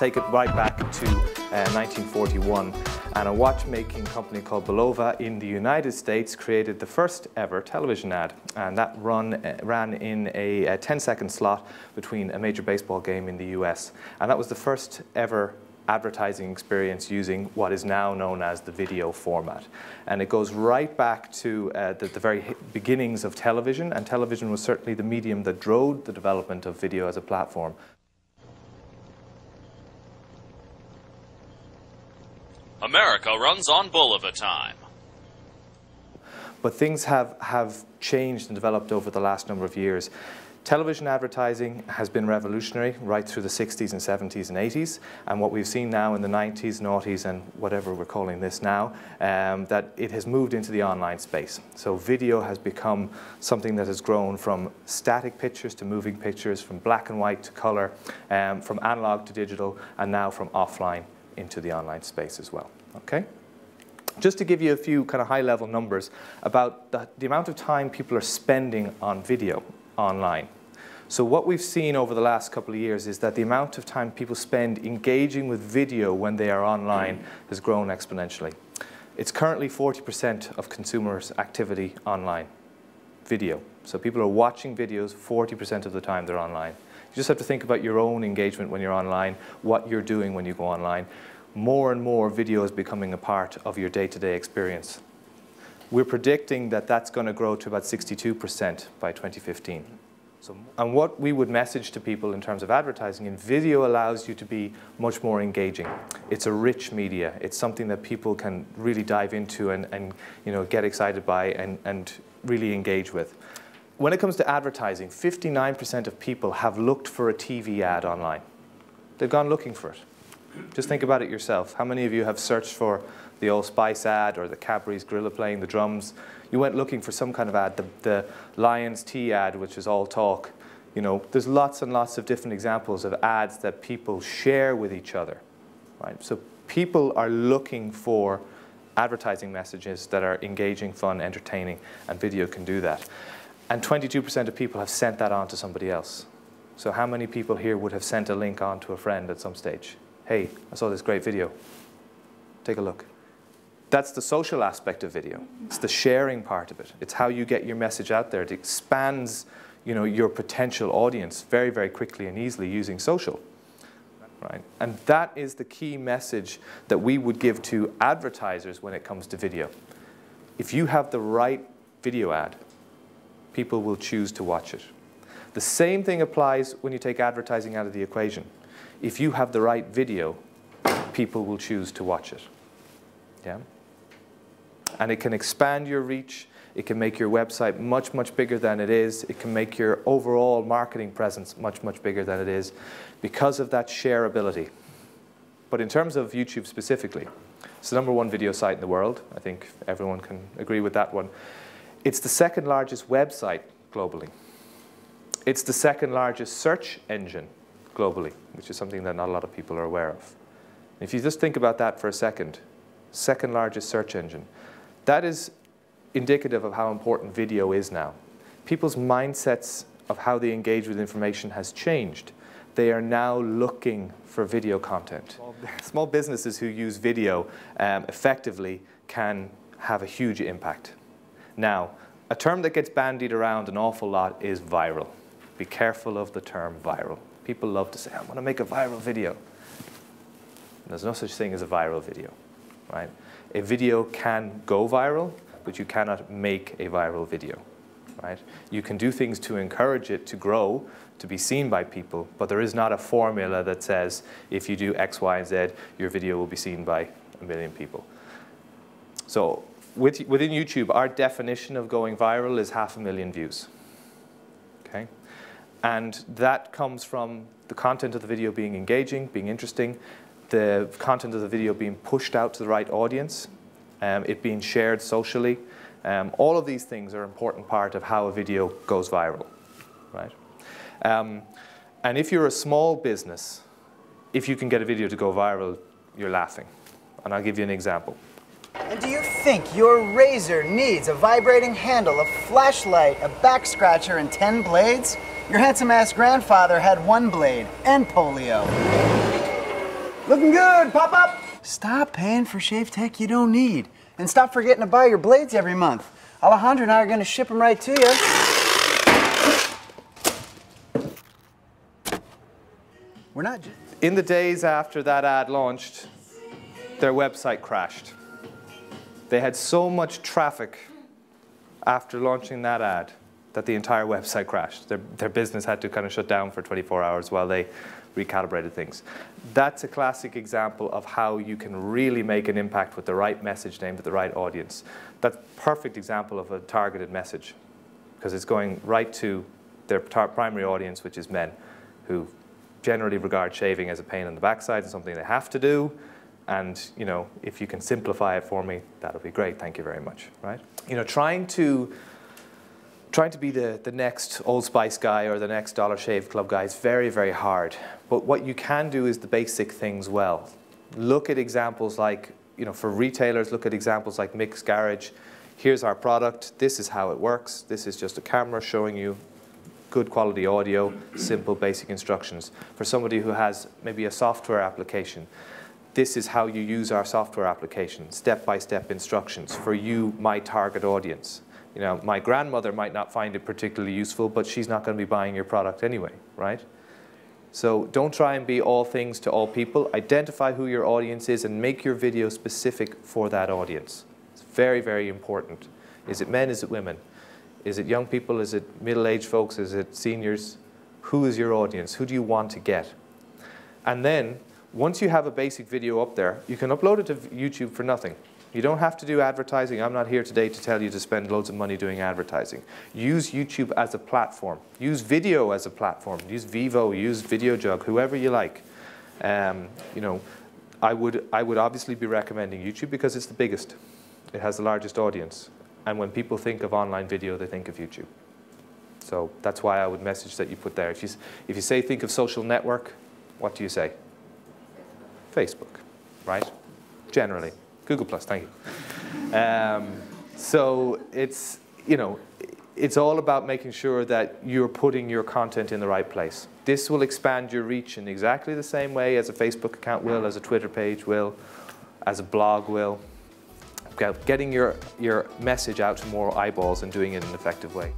take it right back to 1941, and a watchmaking company called Belova in the United States created the first ever television ad, and that ran in a 10-second slot between a major baseball game in the US. And that was the first ever advertising experience using what is now known as the video format. And it goes right back to the very beginnings of television, and television was certainly the medium that drove the development of video as a platform. America runs on Bulova time. But things have changed and developed over the last number of years. Television advertising has been revolutionary right through the 60s and 70s and 80s, and what we've seen now in the 90s, noughties, and whatever we're calling this now, that it has moved into the online space. So video has become something that has grown from static pictures to moving pictures, from black and white to color, from analog to digital, and now from offline into the online space as well. Okay? Just to give you a few kind of high-level numbers about the amount of time people are spending on video online. So what we've seen over the last couple of years is that the amount of time people spend engaging with video when they are online has grown exponentially. It's currently 40% of consumers' activity online, video. So people are watching videos 40% of the time they're online. You just have to think about your own engagement when you're online, what you're doing when you go online. More and more video is becoming a part of your day-to-day experience. We're predicting that that's going to grow to about 62% by 2015. And what we would message to people in terms of advertising, and video allows you to be much more engaging. It's a rich media. It's something that people can really dive into and you know, get excited by and really engage with. When it comes to advertising, 59% of people have looked for a TV ad online. They've gone looking for it. Just think about it yourself. How many of you have searched for the Old Spice ad or the Cadbury's Gorilla playing the drums? You went looking for some kind of ad, the Lions tea ad, which is all talk. You know, there's lots and lots of different examples of ads that people share with each other, right? So people are looking for advertising messages that are engaging, fun, entertaining, and video can do that. And 22% of people have sent that on to somebody else. So how many people here would have sent a link on to a friend at some stage? Hey, I saw this great video. Take a look. That's the social aspect of video. It's the sharing part of it. It's how you get your message out there. It expands, you know, your potential audience very, very quickly and easily using social. Right? And that is the key message that we would give to advertisers when it comes to video. If you have the right video ad, people will choose to watch it. The same thing applies when you take advertising out of the equation. If you have the right video, people will choose to watch it. Yeah? And it can expand your reach. It can make your website much, much bigger than it is. It can make your overall marketing presence much, much bigger than it is because of that shareability. But in terms of YouTube specifically, it's the #1 video site in the world. I think everyone can agree with that one. It's the second largest website globally. It's the second largest search engine globally, which is something that not a lot of people are aware of. If you just think about that for a second, second largest search engine, that is indicative of how important video is now. People's mindsets of how they engage with information has changed. They are now looking for video content. Small businesses who use video effectively can have a huge impact. Now, a term that gets bandied around an awful lot is viral. Be careful of the term viral. People love to say, I want to make a viral video. There's no such thing as a viral video, right? A video can go viral, but you cannot make a viral video, right? You can do things to encourage it to grow, to be seen by people, but there is not a formula that says if you do X, Y, and Z, your video will be seen by 1 million people. So within YouTube, our definition of going viral is 500,000 views, okay? And that comes from the content of the video being engaging, being interesting, the content of the video being pushed out to the right audience, it being shared socially. All of these things are an important part of how a video goes viral, right? And if you're a small business, if you can get a video to go viral, you're laughing. And I'll give you an example. And do you think your razor needs a vibrating handle, a flashlight, a back scratcher, and 10 blades? Your handsome-ass grandfather had 1 blade and polio. Looking good, pop up! Stop paying for shave tech you don't need. And stop forgetting to buy your blades every month. Alejandro and I are going to ship them right to you. We're not just... In the days after that ad launched, their website crashed. They had so much traffic after launching that ad that the entire website crashed. Their business had to kind of shut down for 24 hours while they recalibrated things. That's a classic example of how you can really make an impact with the right message named at the right audience. That's a perfect example of a targeted message because it's going right to their primary audience, which is men, who generally regard shaving as a pain in the backside and something they have to do. And you know, if you can simplify it for me, that'll be great. Thank you very much. Right? You know, trying to be the next Old Spice guy or the next Dollar Shave Club guy is very, very hard. But what you can do is the basic things well. Look at examples like, you know, for retailers, look at examples like Mick's Garage. Here's our product. This is how it works. This is just a camera showing you good quality audio, simple basic instructions. For somebody who has maybe a software application, this is how you use our software application, step-by-step instructions for you, my target audience. You know, my grandmother might not find it particularly useful, but she's not going to be buying your product anyway, right? So don't try and be all things to all people. Identify who your audience is and make your video specific for that audience. It's very, very important. Is it men? Is it women? Is it young people? Is it middle-aged folks? Is it seniors? Who is your audience? Who do you want to get? And then, once you have a basic video up there, you can upload it to YouTube for nothing. You don't have to do advertising. I'm not here today to tell you to spend loads of money doing advertising. Use YouTube as a platform. Use video as a platform. Use Vivo, use VideoJug, whoever you like. You know, I would obviously be recommending YouTube because it's the biggest. It has the largest audience. And when people think of online video, they think of YouTube. So that's why I would message that you put there. If you say think of social network, what do you say? Facebook, right? Generally. Google+, thank you. So it's, you know, it's all about making sure that you're putting your content in the right place. This will expand your reach in exactly the same way as a Facebook account will, as a Twitter page will, as a blog will. Getting your message out to more eyeballs and doing it in an effective way.